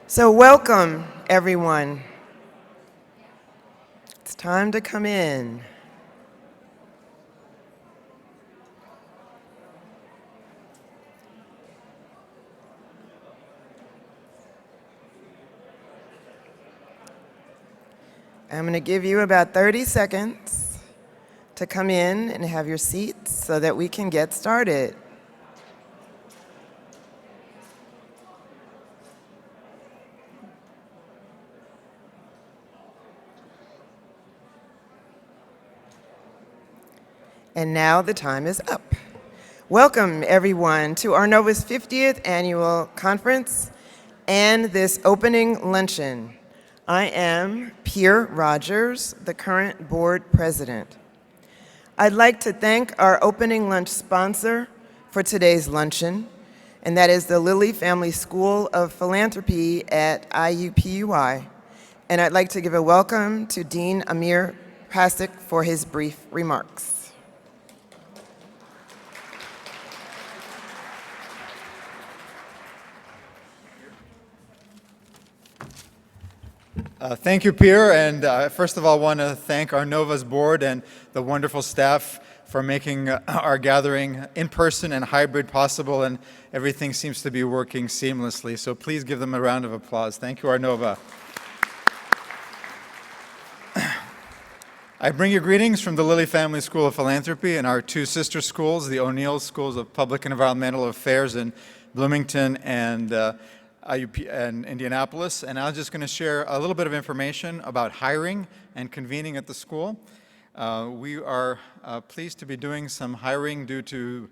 So welcome, everyone. It's time to come in. I'm going to give you about 30 seconds to come in and have your seats so that we can get started. And now the time is up. Welcome, everyone, to Arnova's 50th Annual Conference and this opening luncheon. I am Pierre Rogers, the current board president. I'd like to thank our opening lunch sponsor for today's luncheon, and that is the Lilly Family School of Philanthropy at IUPUI. And I'd like to give a welcome to Dean Amir Pasek for his brief remarks. Thank you, Pierre, and first of all, I want to thank Arnova's board and the wonderful staff for making our gathering in person and hybrid possible, and everything seems to be working seamlessly, so please give them a round of applause. Thank you, Arnova. I bring you greetings from the Lilly Family School of Philanthropy and our two sister schools, the O'Neill Schools of Public and Environmental Affairs in Bloomington and IUP and Indianapolis, and I'm just going to share a little bit of information about hiring and convening at the school. We are pleased to be doing some hiring due to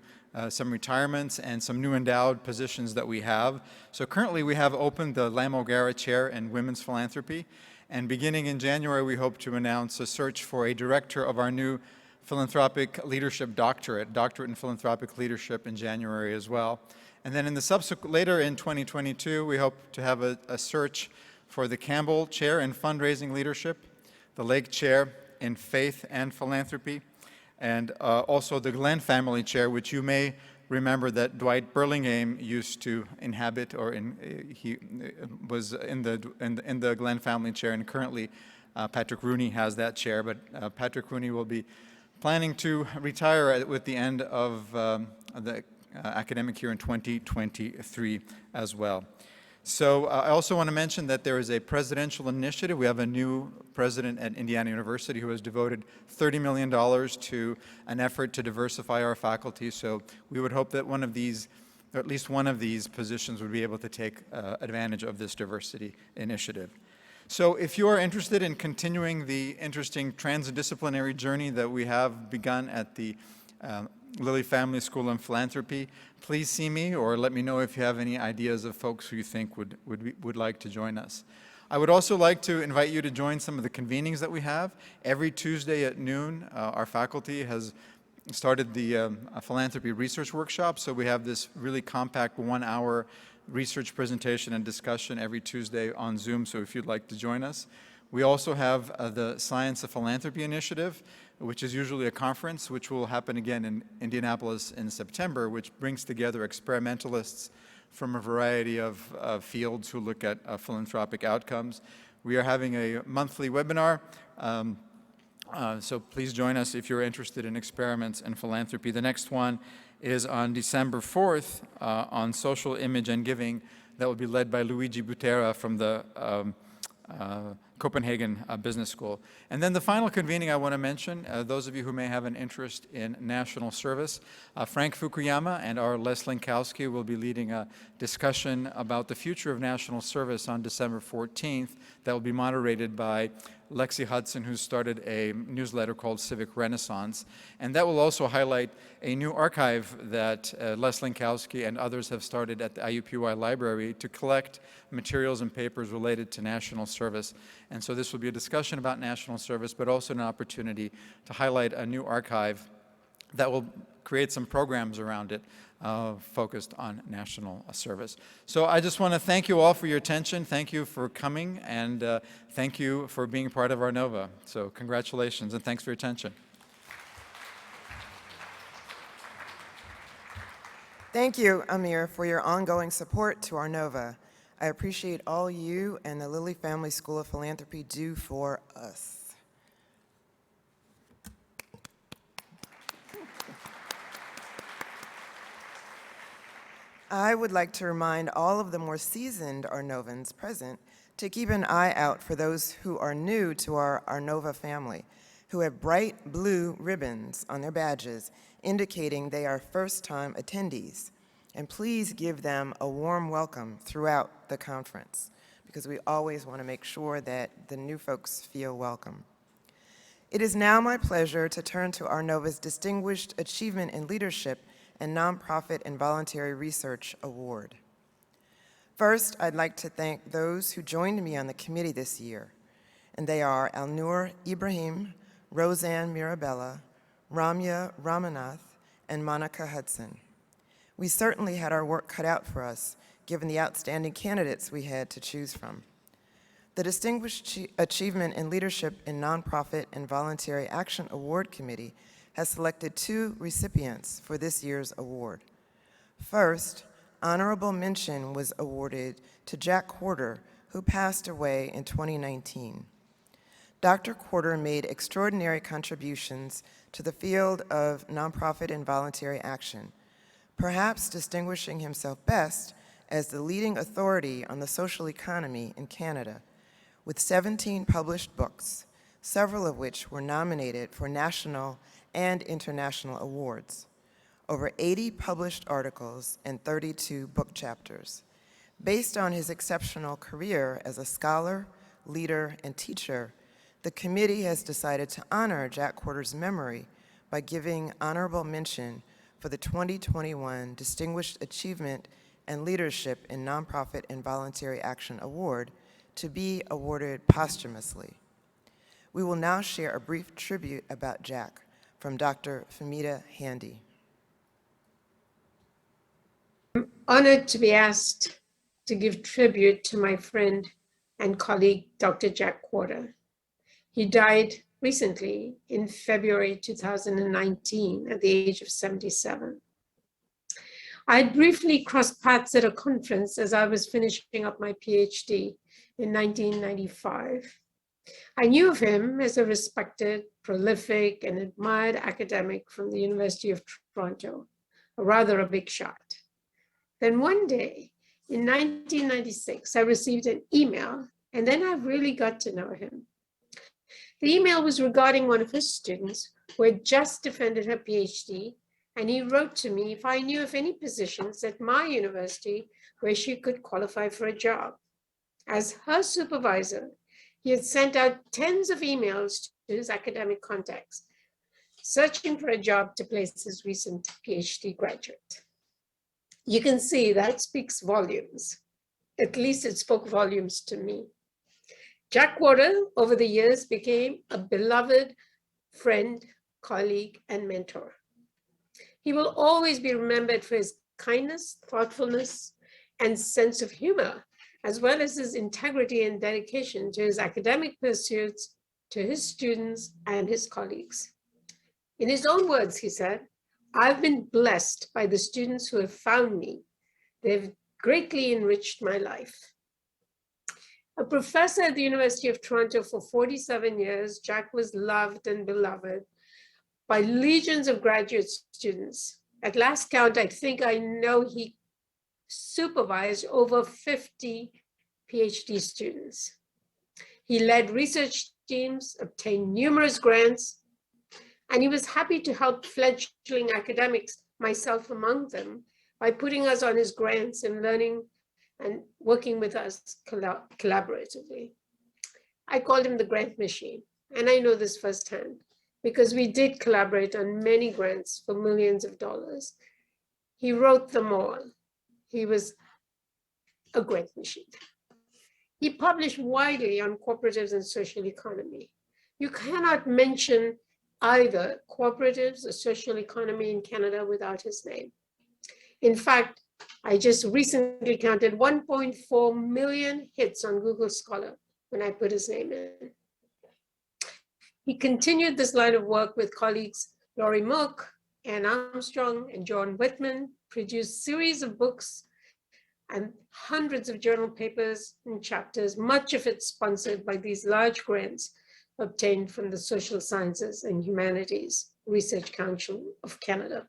some retirements and some new endowed positions that we have. So currently we have opened the Lam O'Gara Chair in Women's Philanthropy, and beginning in January we hope to announce a search for a director of our new Philanthropic Leadership Doctorate in Philanthropic Leadership in January as well. And then in the later in 2022, we hope to have a search for the Campbell Chair in Fundraising Leadership, the Lake Chair in Faith and Philanthropy, and also the Glenn Family Chair, which you may remember that Dwight Burlingame used to inhabit, or he was in the Glenn Family Chair, and currently Patrick Rooney has that chair, but Patrick Rooney will be planning to retire with the end of the academic year in 2023 as well. So I also want to mention that there is a presidential initiative. We have a new president at Indiana University who has devoted $30 million to an effort to diversify our faculty. So we would hope that one of these, or at least one of these positions, would be able to take advantage of this diversity initiative. So if you are interested in continuing the interesting transdisciplinary journey that we have begun at the Lilly Family School of Philanthropy, please see me or let me know if you have any ideas of folks who you think would like to join us. I would also like to invite you to join some of the convenings that we have. Every Tuesday at noon, our faculty has started the philanthropy research workshop, so we have this really compact 1-hour research presentation and discussion every Tuesday on Zoom, so if you'd like to join us. We also have the Science of Philanthropy Initiative, which is usually a conference, which will happen again in Indianapolis in September, which brings together experimentalists from a variety of fields who look at philanthropic outcomes. We are having a monthly webinar, so please join us if you're interested in experiments in philanthropy. The next one is on December 4th on social image and giving. That will be led by Luigi Butera from the Copenhagen Business School. And then the final convening I want to mention, those of you who may have an interest in national service, Frank Fukuyama and our Les Linkowski will be leading a discussion about the future of national service on December 14th. That will be moderated by Lexi Hudson, who started a newsletter called Civic Renaissance. And that will also highlight a new archive that Les Linkowski and others have started at the IUPUI Library to collect materials and papers related to national service. And so this will be a discussion about national service, but also an opportunity to highlight a new archive that will create some programs around it focused on national service. So I just want to thank you all for your attention. Thank you for coming, and thank you for being part of Arnova. So congratulations, and thanks for your attention. Thank you, Amir, for your ongoing support to Arnova. I appreciate all you and the Lilly Family School of Philanthropy do for us. I would like to remind all of the more seasoned Arnovans present to keep an eye out for those who are new to our Arnova family, who have bright blue ribbons on their badges indicating they are first-time attendees. And please give them a warm welcome throughout the conference, because we always want to make sure that the new folks feel welcome. It is now my pleasure to turn to Arnova's Distinguished Achievement in Leadership and Nonprofit and Voluntary Research Award. First, I'd like to thank those who joined me on the committee this year, and they are Alnur Ibrahim, Roseanne Mirabella, Ramya Ramanath, and Monica Hudson. We certainly had our work cut out for us, given the outstanding candidates we had to choose from. The Distinguished Achievement in Leadership in Nonprofit and Voluntary Action Award Committee has selected 2 recipients for this year's award. First, honorable mention was awarded to Jack Quarter, who passed away in 2019. Dr. Quarter made extraordinary contributions to the field of nonprofit and voluntary action, perhaps distinguishing himself best as the leading authority on the social economy in Canada, with 17 published books, several of which were nominated for national and international awards, over 80 published articles, and 32 book chapters. Based on his exceptional career as a scholar, leader, and teacher, the committee has decided to honor Jack Quarter's memory by giving honorable mention for the 2021 Distinguished Achievement and Leadership in Nonprofit and Voluntary Action Award to be awarded posthumously. We will now share a brief tribute about Jack from Dr. Famida Handy. I'm honored to be asked to give tribute to my friend and colleague, Dr. Jack Quarter. He died recently in February 2019 at the age of 77. I had briefly crossed paths at a conference as I was finishing up my PhD in 1995. I knew of him as a respected, prolific, and admired academic from the University of Toronto, rather a big shot. Then one day, in 1996, I received an email, and then I really got to know him. The email was regarding one of his students who had just defended her PhD, and he wrote to me if I knew of any positions at my university where she could qualify for a job. As her supervisor, he had sent out tens of emails to his academic contacts, searching for a job to place his recent PhD graduate. You can see that speaks volumes. At least it spoke volumes to me. Jack Quarter, over the years, became a beloved friend, colleague, and mentor. He will always be remembered for his kindness, thoughtfulness, and sense of humor, as well as his integrity and dedication to his academic pursuits, to his students and his colleagues. In his own words, he said, "I've been blessed by the students who have found me. They've greatly enriched my life." A professor at the University of Toronto for 47 years, Jack was loved and beloved by legions of graduate students. At last count, I think I know he supervised over 50 PhD students. He led research teams, obtained numerous grants, and he was happy to help fledgling academics, myself among them, by putting us on his grants and learning and working with us collaboratively. I called him the grant machine, and I know this firsthand because we did collaborate on many grants for millions of dollars. He wrote them all. He was a grant machine. He published widely on cooperatives and social economy. You cannot mention either cooperatives or social economy in Canada without his name. In fact, I just recently counted 1.4 million hits on Google Scholar when I put his name in. He continued this line of work with colleagues Laurie Mook, Ann Armstrong, and John Whitman, produced series of books and hundreds of journal papers and chapters, much of it sponsored by these large grants obtained from the Social Sciences and Humanities Research Council of Canada.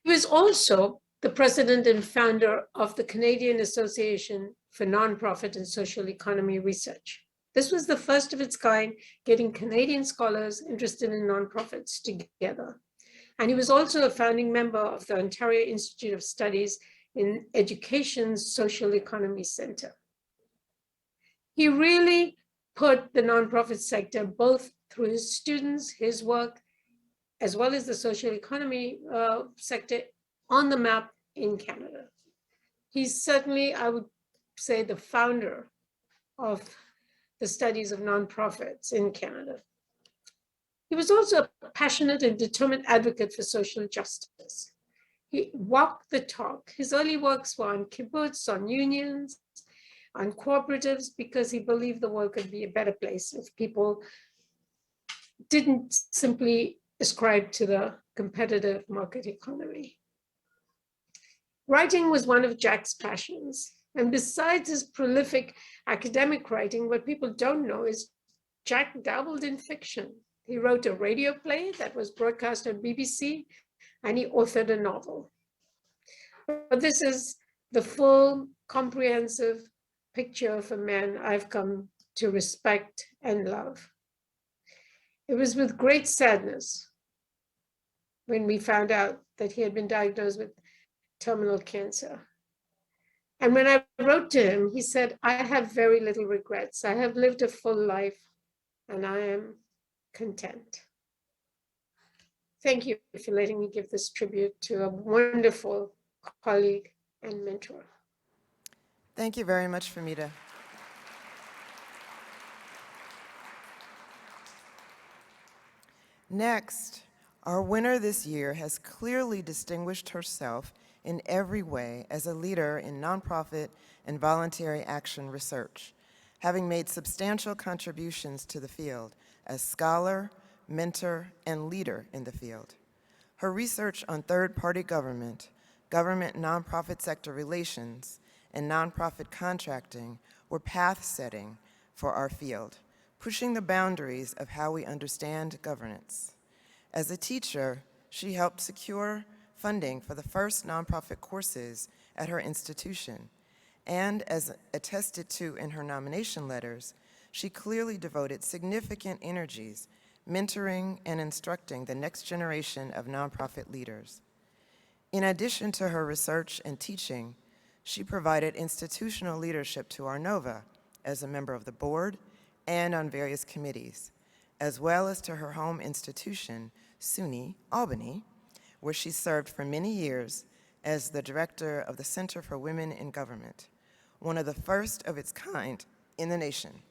He was also the president and founder of the Canadian Association for Nonprofit and Social Economy Research. This was the first of its kind, getting Canadian scholars interested in nonprofits together. And he was also a founding member of the Ontario Institute of Studies in Education's Social Economy Center. He really put the nonprofit sector, both through his students, his work, as well as the social economy sector, on the map in Canada. He's certainly, I would say, the founder of the studies of nonprofits in Canada. He was also a passionate and determined advocate for social justice. He walked the talk. His early works were on kibbutz, on unions, on cooperatives, because he believed the world could be a better place if people didn't simply ascribe to the competitive market economy. Writing was one of Jack's passions. And besides his prolific academic writing, what people don't know is Jack dabbled in fiction. He wrote a radio play that was broadcast on BBC, and he authored a novel. But this is the full, comprehensive picture of a man I've come to respect and love. It was with great sadness when we found out that he had been diagnosed with terminal cancer. And when I wrote to him, he said, I have very little regrets. I have lived a full life and I am content. Thank you for letting me give this tribute to a wonderful colleague and mentor. Thank you very much, Famita. Next, our winner this year has clearly distinguished herself in every way as a leader in nonprofit and voluntary action research, having made substantial contributions to the field as scholar, mentor, and leader in the field. Her research on third-party government, government-nonprofit sector relations, and nonprofit contracting were path-setting for our field, pushing the boundaries of how we understand governance. As a teacher, she helped secure funding for the first nonprofit courses at her institution, and as attested to in her nomination letters, she clearly devoted significant energies mentoring and instructing the next generation of nonprofit leaders. In addition to her research and teaching, she provided institutional leadership to Arnova as a member of the board and on various committees, as well as to her home institution, SUNY Albany, where she served for many years as the director of the Center for Women in Government, one of the first of its kind in the nation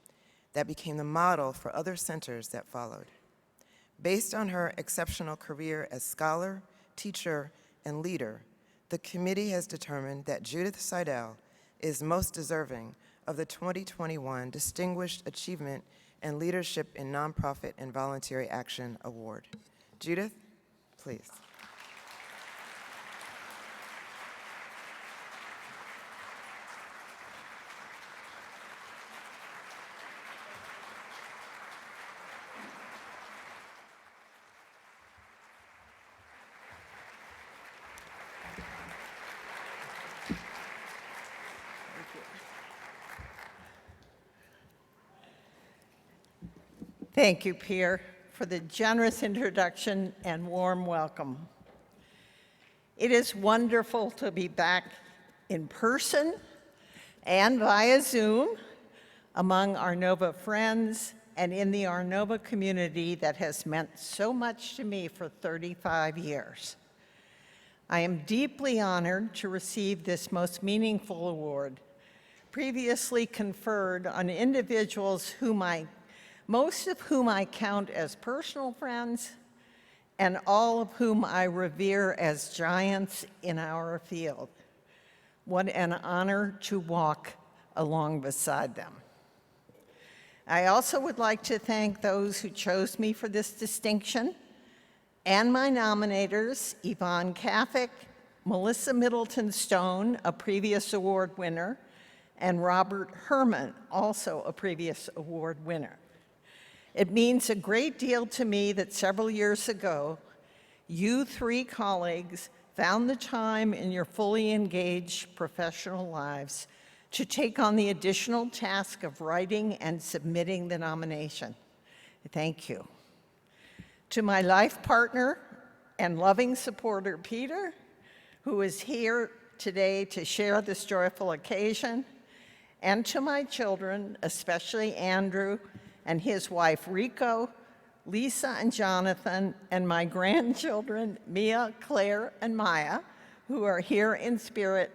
that became the model for other centers that followed. Based on her exceptional career as scholar, teacher, and leader, the committee has determined that Judith Saidel is most deserving of the 2021 Distinguished Achievement and Leadership in Nonprofit and Voluntary Action Award. Judith, please. Thank you, Pierre, for the generous introduction and warm welcome. It is wonderful to be back in person and via Zoom among Arnova friends and in the Arnova community that has meant so much to me for 35 years. I am deeply honored to receive this most meaningful award, previously conferred on individuals most of whom I count as personal friends, and all of whom I revere as giants in our field. What an honor to walk along beside them. I also would like to thank those who chose me for this distinction, and my nominators, Yvonne Kafik, Melissa Middleton Stone, a previous award winner, and Robert Herman, also a previous award winner. It means a great deal to me that several years ago, you three colleagues found the time in your fully engaged professional lives to take on the additional task of writing and submitting the nomination. Thank you. To my life partner and loving supporter, Peter, who is here today to share this joyful occasion, and to my children, especially Andrew and his wife, Rico, Lisa and Jonathan, and my grandchildren, Mia, Claire, and Maya, who are here in spirit,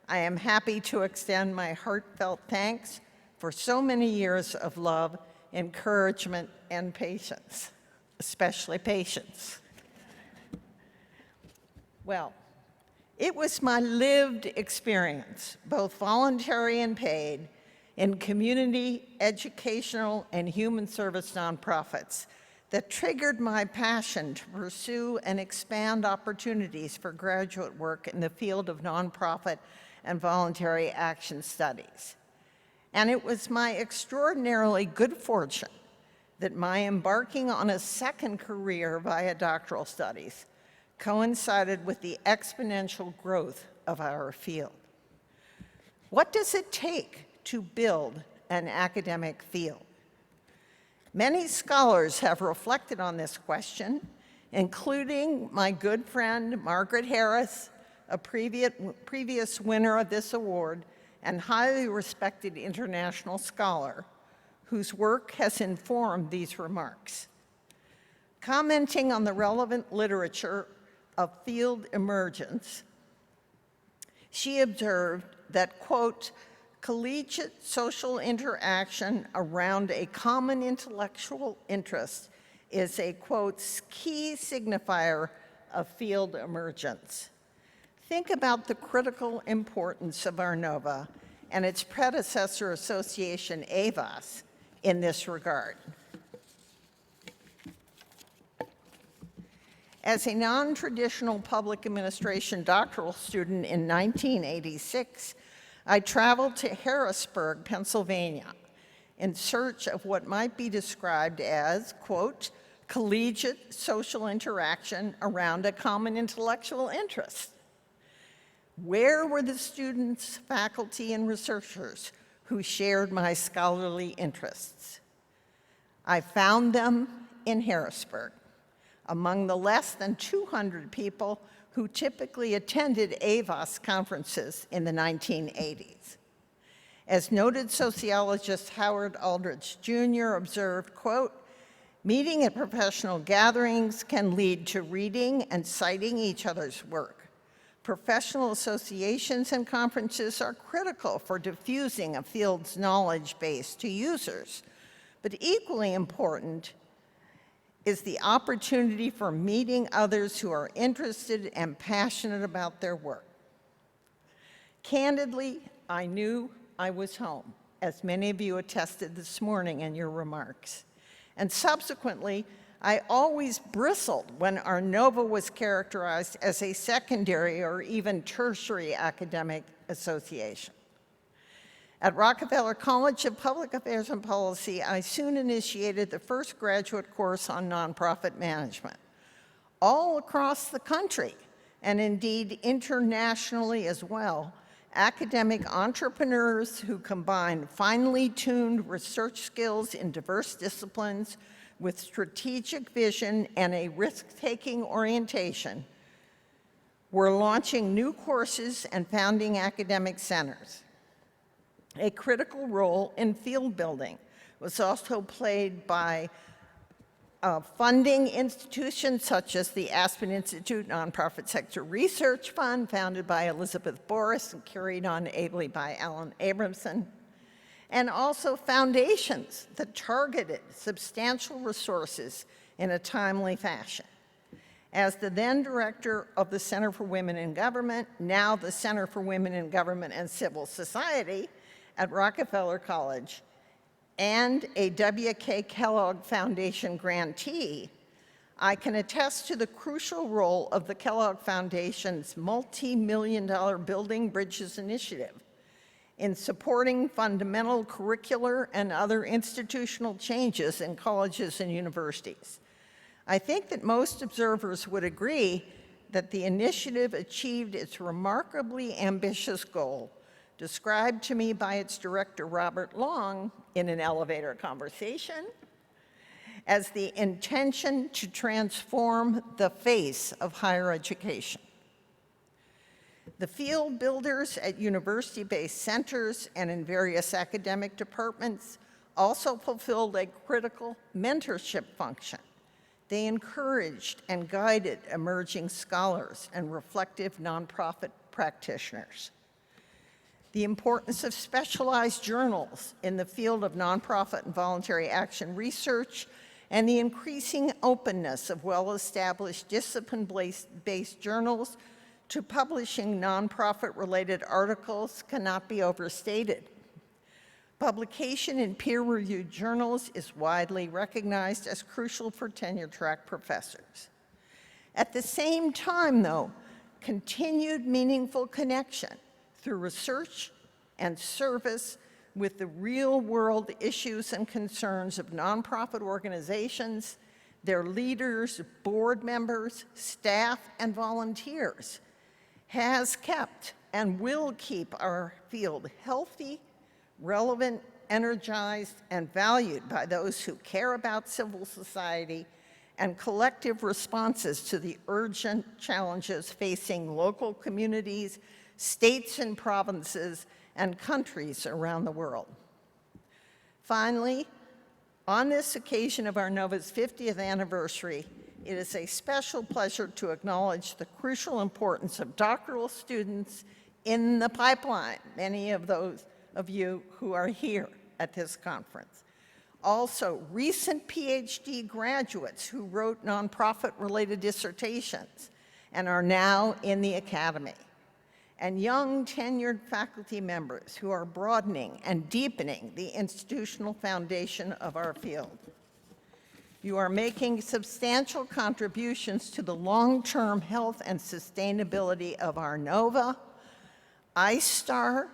I am happy to extend my heartfelt thanks for so many years of love, encouragement, and patience, especially patience. Well, it was my lived experience, both voluntary and paid, in community, educational, and human service nonprofits that triggered my passion to pursue and expand opportunities for graduate work in the field of nonprofit and voluntary action studies. And it was my extraordinarily good fortune that my embarking on a second career via doctoral studies coincided with the exponential growth of our field. What does it take to build an academic field? Many scholars have reflected on this question, including my good friend Margaret Harris, a previous winner of this award and highly respected international scholar whose work has informed these remarks. Commenting on the relevant literature of field emergence, she observed that, quote, collegiate social interaction around a common intellectual interest is a, quote, key signifier of field emergence. Think about the critical importance of Arnova and its predecessor association, AVAS, in this regard. As a non-traditional public administration doctoral student in 1986, I traveled to Harrisburg, Pennsylvania, in search of what might be described as, quote, collegiate social interaction around a common intellectual interest. Where were the students, faculty, and researchers who shared my scholarly interests? I found them in Harrisburg, among the less than 200 people who typically attended AVAS conferences in the 1980s. As noted sociologist Howard Aldrich Jr. observed, quote, meeting at professional gatherings can lead to reading and citing each other's work. Professional associations and conferences are critical for diffusing a field's knowledge base to users, but equally important is the opportunity for meeting others who are interested and passionate about their work. Candidly, I knew I was home, as many of you attested this morning in your remarks. And subsequently, I always bristled when Arnova was characterized as a secondary or even tertiary academic association. At Rockefeller College of Public Affairs and Policy, I soon initiated the first graduate course on nonprofit management. All across the country, and indeed internationally as well, academic entrepreneurs who combine finely tuned research skills in diverse disciplines with strategic vision and a risk-taking orientation were launching new courses and founding academic centers. A critical role in field building was also played by funding institutions such as the Aspen Institute Nonprofit Sector Research Fund, founded by Elizabeth Boris and carried on ably by Alan Abramson, and also foundations that targeted substantial resources in a timely fashion. As the then director of the Center for Women in Government, now the Center for Women in Government and Civil Society at Rockefeller College, and a W.K. Kellogg Foundation grantee, I can attest to the crucial role of the Kellogg Foundation's multi-million-dollar Building Bridges initiative in supporting fundamental curricular and other institutional changes in colleges and universities. I think that most observers would agree that the initiative achieved its remarkably ambitious goal, described to me by its director, Robert Long, in an elevator conversation, as the intention to transform the face of higher education. The field builders at university-based centers and in various academic departments also fulfilled a critical mentorship function. They encouraged and guided emerging scholars and reflective nonprofit practitioners. The importance of specialized journals in the field of nonprofit and voluntary action research and the increasing openness of well-established discipline-based journals to publishing nonprofit-related articles cannot be overstated. Publication in peer-reviewed journals is widely recognized as crucial for tenure-track professors. At the same time, though, continued meaningful connection through research and service with the real-world issues and concerns of nonprofit organizations, their leaders, board members, staff, and volunteers has kept and will keep our field healthy, relevant, energized, and valued by those who care about civil society and collective responses to the urgent challenges facing local communities, states and provinces, and countries around the world. Finally, on this occasion of Arnova's 50th anniversary, it is a special pleasure to acknowledge the crucial importance of doctoral students in the pipeline, many of those of you who are here at this conference. Also, recent PhD graduates who wrote nonprofit-related dissertations and are now in the academy, and young tenured faculty members who are broadening and deepening the institutional foundation of our field. You are making substantial contributions to the long-term health and sustainability of Arnova, ISTAR,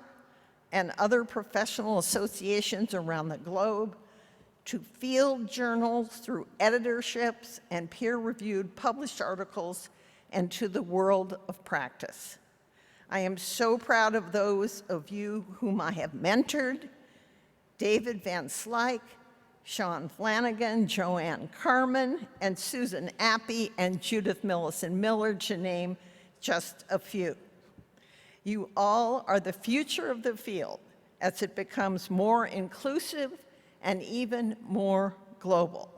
and other professional associations around the globe, to field journals through editorships and peer-reviewed published articles, and to the world of practice. I am so proud of those of you whom I have mentored: David Van Slyke, Sean Flanagan, Joanne Carmen, and Susan Appy, and Judith Millison-Miller, to name just a few. You all are the future of the field as it becomes more inclusive and even more global.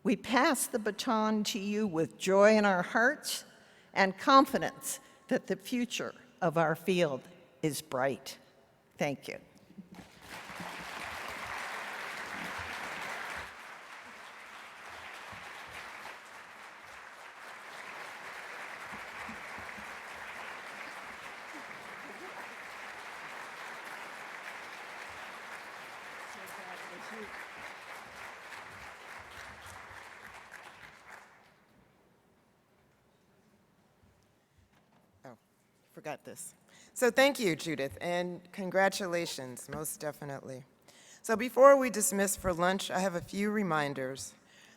We pass the baton to you with joy in our hearts and confidence that the future of our field is bright. Thank you. Forgot this. So thank you, Judith, and congratulations, most definitely. So before we dismiss for lunch, I have a few reminders.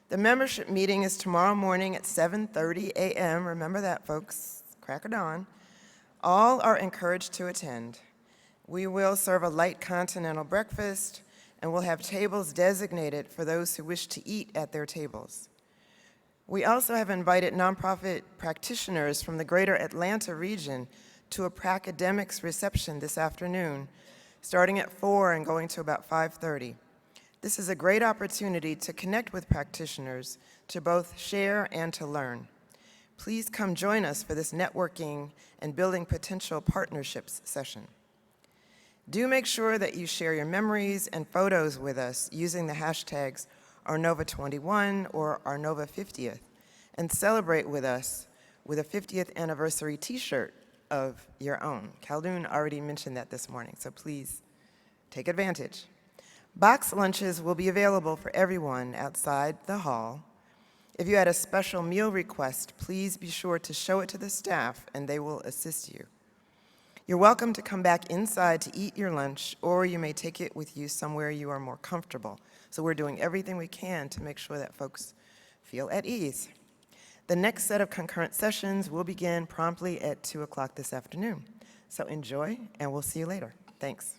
The membership meeting is tomorrow morning at 7:30 a.m. Remember that, folks, crack of dawn. All are encouraged to attend. We will serve a light continental breakfast, and we'll have tables designated for those who wish to eat at their tables. We also have invited nonprofit practitioners from the greater Atlanta region to a Pracademics reception this afternoon, starting at 4 and going to about 5:30. This is a great opportunity to connect with practitioners, to both share and to learn. Please come join us for this networking and building potential partnerships session. Do make sure that you share your memories and photos with us using the hashtags Arnova21 or Arnova50th, and celebrate with us with a 50th anniversary t-shirt of your own. Khaldun already mentioned that this morning, so please take advantage. Box lunches will be available for everyone outside the hall. If you had a special meal request, please be sure to show it to the staff and they will assist you. You're welcome to come back inside to eat your lunch, or you may take it with you somewhere you are more comfortable. So we're doing everything we can to make sure that folks feel at ease. The next set of concurrent sessions will begin promptly at 2 o'clock this afternoon. So enjoy, and we'll see you later. Thanks.